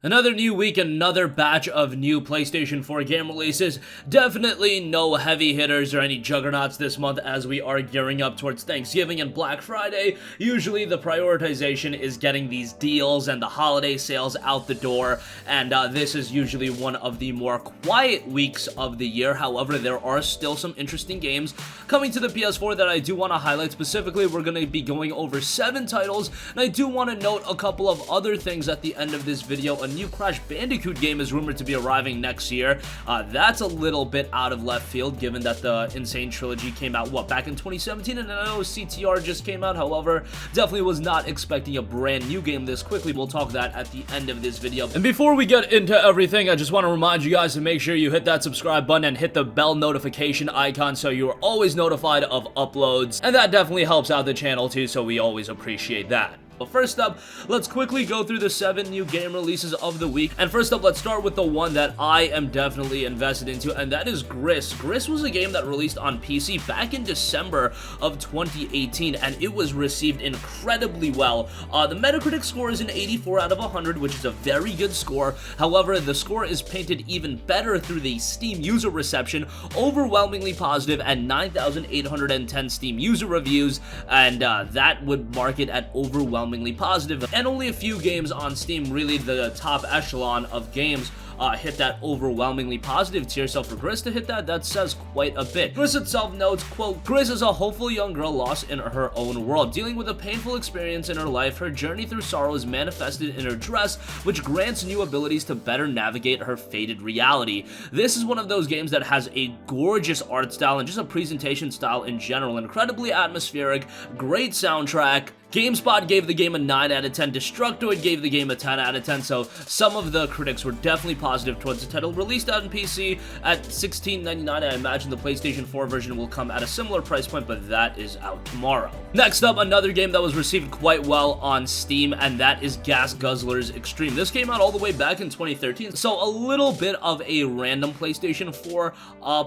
Another new week, another batch of new PlayStation 4 game releases. Definitely no heavy hitters or any juggernauts this month as we are gearing up towards Thanksgiving and Black Friday. Usually the prioritization is getting these deals and the holiday sales out the door, and this is usually one of the more quiet weeks of the year. However, there are still some interesting games coming to the PS4 that I do want to highlight. Specifically, we're going to be going over 7 titles, and I do want to note a couple of other things at the end of this video. A new Crash Bandicoot game is rumored to be arriving next year. That's a little bit out of left field given that the Insane Trilogy came out, back in 2017, and I know CTR just came out. However, definitely was not expecting a brand new game this quickly. We'll talk that at the end of this video. And before we get into everything, I just want to remind you guys to make sure you hit that subscribe button and hit the bell notification icon so you are always notified of uploads, and that definitely helps out the channel too, so we always appreciate that. But first up, let's quickly go through the 7 new game releases of the week. And first up, let's start with the one that I am definitely invested into, and that is Gris. Gris was a game that released on PC back in December of 2018, and it was received incredibly well. The Metacritic score is an 84 out of 100, which is a very good score. However, the score is painted even better through the Steam user reception, overwhelmingly positive at 9,810 Steam user reviews, and that would mark it at overwhelmingly positive, and only a few games on Steam, really the top echelon of games, hit that overwhelmingly positive tier. So for Gris to hit that says quite a bit. Gris itself notes, quote, "Gris is a hopeful young girl lost in her own world. Dealing with a painful experience in her life, her journey through sorrow is manifested in her dress, which grants new abilities to better navigate her fated reality." This is one of those games that has a gorgeous art style and just a presentation style in general. Incredibly atmospheric, great soundtrack. GameSpot gave the game a 9 out of 10, Destructoid gave the game a 10 out of 10, so some of the critics were definitely positive towards the title. Released out on PC at $16.99, I imagine the PlayStation 4 version will come at a similar price point, but that is out tomorrow. Next up, another game that was received quite well on Steam, and that is Gas Guzzlers Extreme. This came out all the way back in 2013, so a little bit of a random PlayStation 4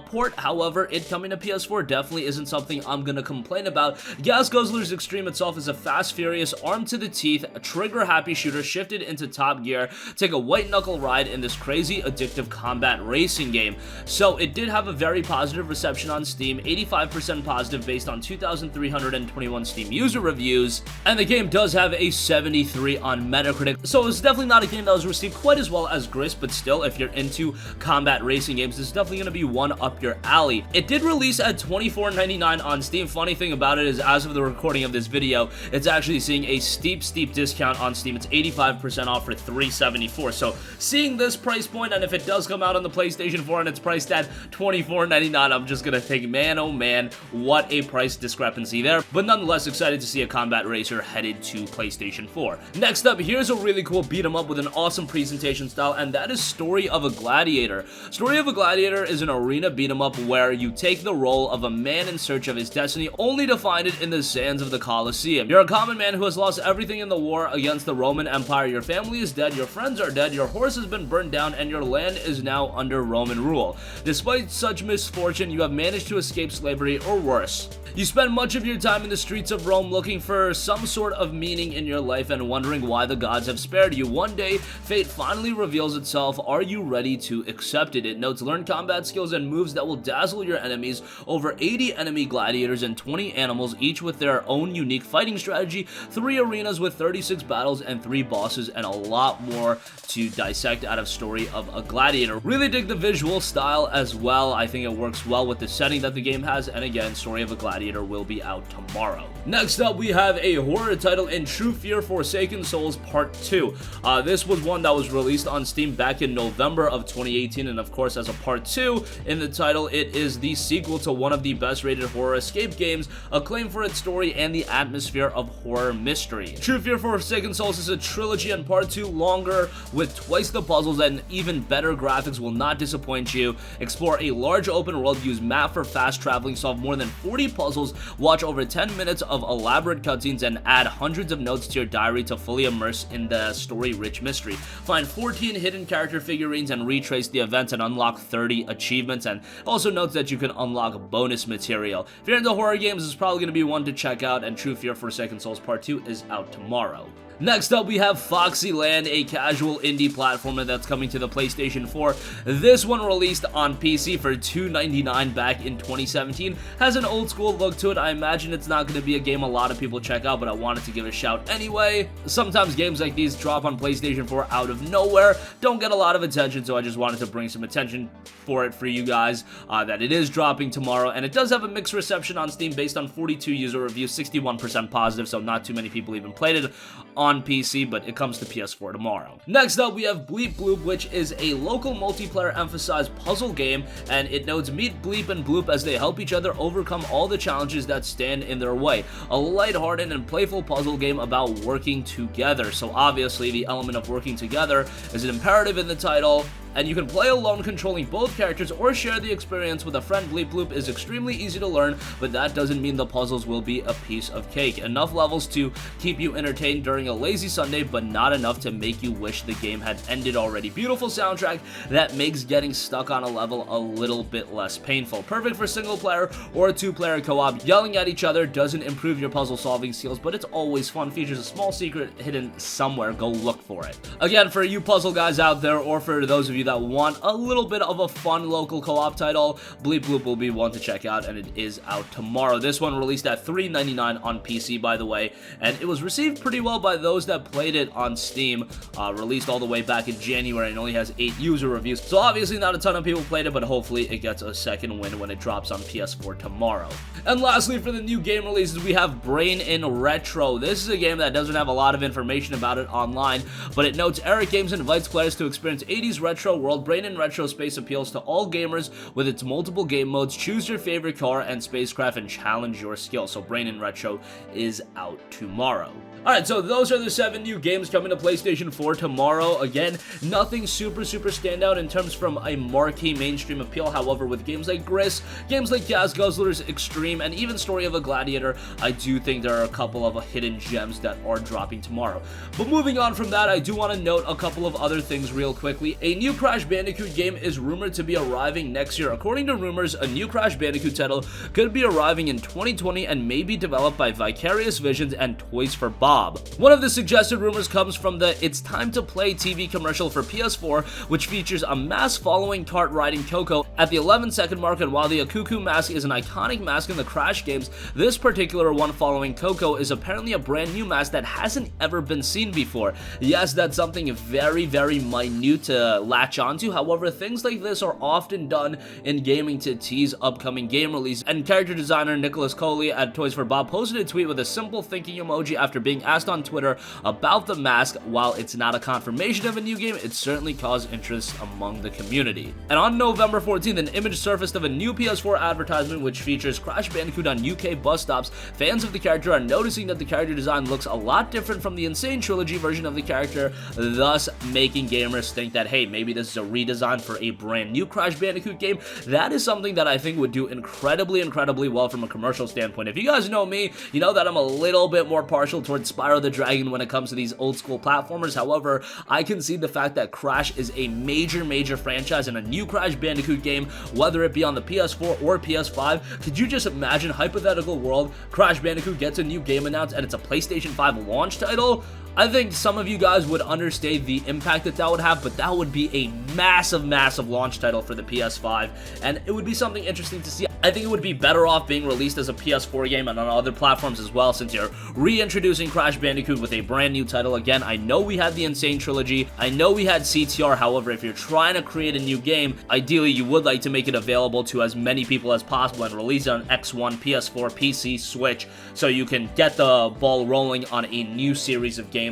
port. However, it coming to PS4 definitely isn't something I'm gonna complain about. Gas Guzzlers Extreme itself is a fast, furious, armed to the teeth, trigger-happy shooter shifted into top gear. Take a white-knuckle ride in this crazy, addictive combat racing game. So it did have a very positive reception on Steam, 85% positive based on 2,321 Steam user reviews, and the game does have a 73 on Metacritic. So it's definitely not a game that was received quite as well as Gris, but still, if you're into combat racing games, this is definitely going to be one up your alley. It did release at $24.99 on Steam. Funny thing about it is, as of the recording of this video, it's actually seeing a steep discount on Steam. It's 85% off for $374. So seeing this price point, and if it does come out on the PlayStation 4 and it's priced at $24.99, I'm just gonna think, man, oh man, what a price discrepancy there. But nonetheless, excited to see a combat racer headed to PlayStation 4. Next up, here's a really cool beat 'em up with an awesome presentation style, and that is Story of a Gladiator. Story of a Gladiator is an arena beat 'em up where you take the role of a man in search of his destiny, only to find it in the sands of the Colosseum. You're a common man who has lost everything in the war against the Roman Empire. Your family is dead, your friends are dead, your horse has been burned down, and your land is now under Roman rule. Despite such misfortune, you have managed to escape slavery, or worse. You spend much of your time in the streets of Rome looking for some sort of meaning in your life and wondering why the gods have spared you. One day, fate finally reveals itself. Are you ready to accept it? It notes, learn combat skills and moves that will dazzle your enemies. Over 80 enemy gladiators and 20 animals, each with their own unique fighting strategy, 3 arenas with 36 battles and 3 bosses, and a lot more to dissect out of Story of a Gladiator. Really dig the visual style as well. I think it works well with the setting that the game has, and again, Story of a Gladiator will be out tomorrow. Next up, we have a horror title in True Fear Forsaken Souls Part 2. This was one that was released on Steam back in November of 2018, and of course, as a Part 2 in the title, it is the sequel to one of the best-rated horror escape games, acclaimed for its story and the atmosphere of horror mystery. True Fear Forsaken Souls is a trilogy, and Part 2, longer, with twice the puzzles and even better graphics, will not disappoint you. Explore a large open world, use map for fast traveling, solve more than 40 puzzles, watch over 10 minutes of elaborate cutscenes, and add hundreds of notes to your diary to fully immerse in the story-rich mystery. Find 14 hidden character figurines and retrace the events and unlock 30 achievements, and also notes that you can unlock bonus material. If you're into horror games, it's probably going to be one to check out, and True Fear Forsaken Souls Part 2 is out tomorrow. Next up, we have Foxy Land, a casual indie platformer that's coming to the PlayStation 4. This one released on PC for $2.99 back in 2017. Has an old school look to it. I imagine it's not going to be a game a lot of people check out, but I wanted to give it a shout anyway. Sometimes games like these drop on PlayStation 4 out of nowhere, don't get a lot of attention, so I just wanted to bring some attention for it for you guys, that it is dropping tomorrow, and it does have a mixed reception on Steam based on 42 user reviews, 61% positive, so not too many people even played it on PC, but it comes to PS4 tomorrow. Next up, we have Bleep Bloop, which is a local multiplayer emphasized puzzle game, and it notes meet Bleep and Bloop as they help each other overcome all the challenges that stand in their way. A lighthearted and playful puzzle game about working together. So obviously the element of working together is an imperative in the title, and you can play alone controlling both characters or share the experience with a friend. Bleep Bloop is extremely easy to learn, but that doesn't mean the puzzles will be a piece of cake. Enough levels to keep you entertained during a lazy Sunday, but not enough to make you wish the game had ended already. Beautiful soundtrack that makes getting stuck on a level a little bit less painful. Perfect for single player or two-player co-op. Yelling at each other doesn't improve your puzzle solving skills, but it's always fun. Features a small secret hidden somewhere. Go look for it. Again, for you puzzle guys out there, or for those of you that want a little bit of a fun local co-op title, Bleep Bloop will be one to check out, and it is out tomorrow. This one released at $3.99 on PC, by the way, and it was received pretty well by those that played it on Steam. Released all the way back in January and only has 8 user reviews, so obviously not a ton of people played it, but hopefully it gets a second win when it drops on PS4 tomorrow. And lastly, for the new game releases, we have Brain in Retro. This is a game that doesn't have a lot of information about it online, but it notes Eric Games invites players to experience 80s retro world. Brain in Retro Space appeals to all gamers with its multiple game modes. Choose your favorite car and spacecraft and challenge your skill. So Brain in Retro is out tomorrow. Alright, so those are the 7 new games coming to PlayStation 4 tomorrow. Again, nothing super standout in terms from a marquee mainstream appeal. However, with games like Gris, games like Gas Guzzlers, Extreme, and even Story of a Gladiator, I do think there are a couple of hidden gems that are dropping tomorrow. But moving on from that, I do want to note a couple of other things real quickly. A new Crash Bandicoot game is rumored to be arriving next year. According to rumors, a new Crash Bandicoot title could be arriving in 2020 and may be developed by Vicarious Visions and Toys for Bob. One of the suggested rumors comes from the It's Time to Play TV commercial for PS4, which features a mask following kart riding Coco at the 11-second mark, and while the Akuku mask is an iconic mask in the Crash games, this particular one following Coco is apparently a brand new mask that hasn't ever been seen before. Yes, that's something very minute to latch onto. However, things like this are often done in gaming to tease upcoming game release, and character designer Nicholas Coley at Toys for Bob posted a tweet with a simple thinking emoji after being asked on Twitter about the mask. While it's not a confirmation of a new game, it certainly caused interest among the community. And on November 14th, an image surfaced of a new PS4 advertisement which features Crash Bandicoot on UK bus stops. Fans of the character are noticing that the character design looks a lot different from the Insane Trilogy version of the character, thus making gamers think that, hey, maybe this is a redesign for a brand new Crash Bandicoot game. That is something that I think would do incredibly well from a commercial standpoint. If you guys know me, you know that I'm a little bit more partial towards Spyro the Dragon when it comes to these old school platformers. However, I can see the fact that Crash is a major franchise, and a new Crash Bandicoot game, whether it be on the PS4 or PS5, could you just imagine, hypothetical world, Crash Bandicoot gets a new game announced and it's a PlayStation 5 launch title? I think some of you guys would understate the impact that would have, but that would be a massive launch title for the PS5, and it would be something interesting to see. I think it would be better off being released as a PS4 game and on other platforms as well, since you're reintroducing Crash Bandicoot with a brand new title. Again, I know we had the Insane Trilogy, I know we had CTR, however, if you're trying to create a new game, ideally you would like to make it available to as many people as possible and release it on X1, PS4, PC, Switch, so you can get the ball rolling on a new series of games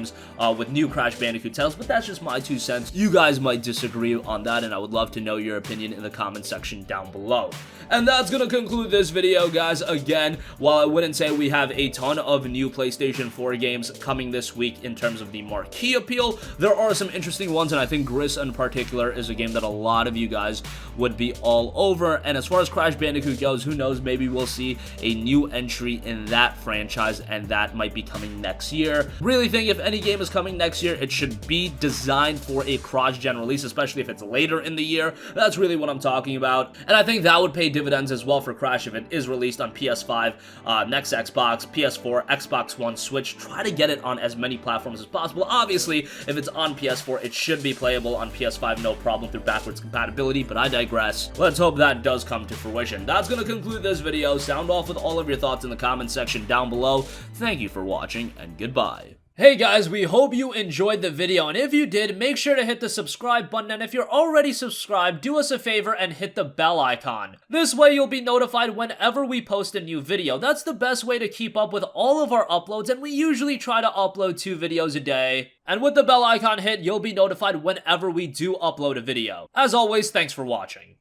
with new Crash Bandicoot titles. But that's just my 2 cents. You guys might disagree on that, and I would love to know your opinion in the comment section down below. And that's gonna conclude this video, guys. Again, while I wouldn't say we have a ton of new PlayStation 4 games coming this week in terms of the marquee appeal, there are some interesting ones, and I think Gris in particular is a game that a lot of you guys would be all over. And as far as Crash Bandicoot goes, who knows, maybe we'll see a new entry in that franchise, and that might be coming next year. Really think if any game is coming next year, it should be designed for a cross-gen release, especially if it's later in the year. That's really what I'm talking about, and I think that would pay dividends as well for Crash if it is released on PS5, next Xbox, PS4, Xbox One, Switch. Try to get it on as many platforms as possible. Obviously, if it's on PS4, it should be playable on PS5, no problem, through backwards compatibility, but I digress. Let's hope that does come to fruition. That's gonna conclude this video. Sound off with all of your thoughts in the comment section down below. Thank you for watching, and goodbye. Hey guys, we hope you enjoyed the video, and if you did, make sure to hit the subscribe button, and if you're already subscribed, do us a favor and hit the bell icon. This way you'll be notified whenever we post a new video. That's the best way to keep up with all of our uploads, and we usually try to upload 2 videos a day. And with the bell icon hit, you'll be notified whenever we do upload a video. As always, thanks for watching.